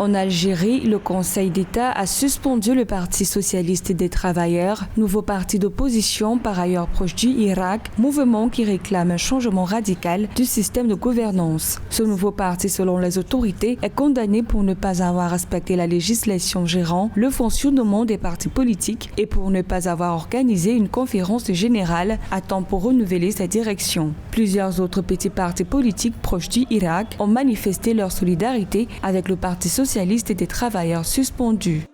En Algérie, le Conseil d'État a suspendu le Parti socialiste des travailleurs, nouveau parti d'opposition par ailleurs proche du Irak, mouvement qui réclame un changement radical du système de gouvernance. Ce nouveau parti, selon les autorités, est condamné pour ne pas avoir respecté la législation gérant le fonctionnement des partis politiques et pour ne pas avoir organisé une conférence générale à temps pour renouveler sa direction. Plusieurs autres petits partis politiques proches du Irak ont manifesté leur solidarité avec le Parti socialiste des travailleurs suspendus.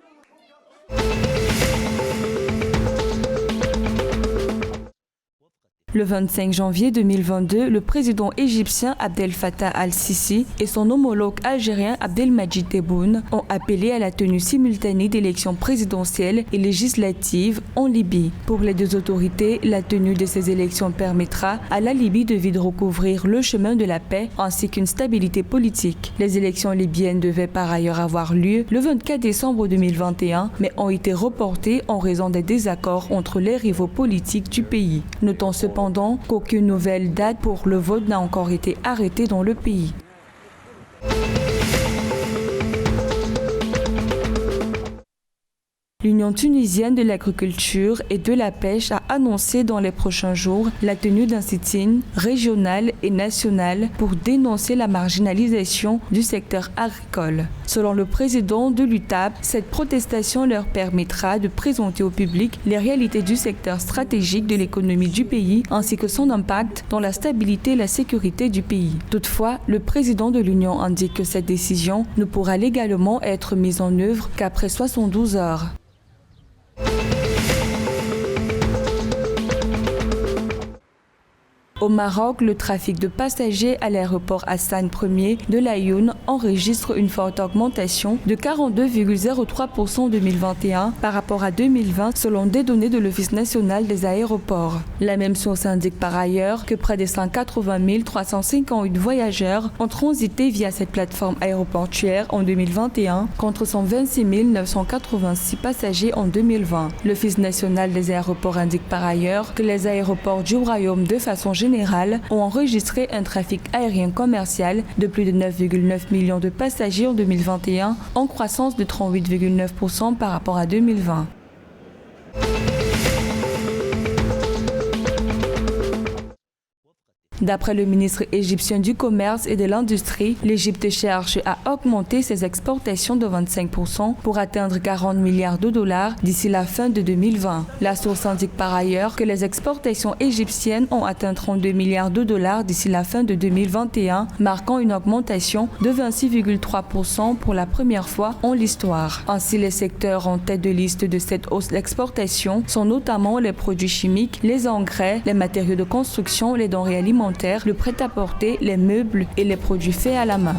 Le 25 janvier 2022, le président égyptien Abdel Fattah al-Sisi et son homologue algérien Abdelmadjid Tebboune ont appelé à la tenue simultanée d'élections présidentielles et législatives en Libye. Pour les deux autorités, la tenue de ces élections permettra à la Libye de vite recouvrir le chemin de la paix ainsi qu'une stabilité politique. Les élections libyennes devaient par ailleurs avoir lieu le 24 décembre 2021, mais ont été reportées en raison des désaccords entre les rivaux politiques du pays. Notons cependant qu'aucune nouvelle date pour le vote n'a encore été arrêtée dans le pays. L'Union tunisienne de l'agriculture et de la pêche a annoncé dans les prochains jours la tenue d'un sit-in régional et national pour dénoncer la marginalisation du secteur agricole. Selon le président de l'UTAP, cette protestation leur permettra de présenter au public les réalités du secteur stratégique de l'économie du pays ainsi que son impact dans la stabilité et la sécurité du pays. Toutefois, le président de l'Union indique que cette décision ne pourra légalement être mise en œuvre qu'après 72 heures. Au Maroc, le trafic de passagers à l'aéroport Hassan Ier de l'Aïoun enregistre une forte augmentation de 42,03% en 2021 par rapport à 2020 selon des données de l'Office national des aéroports. La même source indique par ailleurs que près de 180 358 voyageurs ont transité via cette plateforme aéroportuaire en 2021 contre 126 986 passagers en 2020. L'Office national des aéroports indique par ailleurs que les aéroports du royaume de façon générale ont enregistré un trafic aérien commercial de plus de 9,9 millions de passagers en 2021, en croissance de 38,9% par rapport à 2020. D'après le ministre égyptien du Commerce et de l'Industrie, l'Égypte cherche à augmenter ses exportations de 25% pour atteindre 40 milliards de dollars d'ici la fin de 2020. La source indique par ailleurs que les exportations égyptiennes ont atteint 32 milliards de dollars d'ici la fin de 2021, marquant une augmentation de 26,3% pour la première fois en l'histoire. Ainsi, les secteurs en tête de liste de cette hausse d'exportation sont notamment les produits chimiques, les engrais, les matériaux de construction, les denrées alimentaires, le prêt-à-porter, les meubles et les produits faits à la main.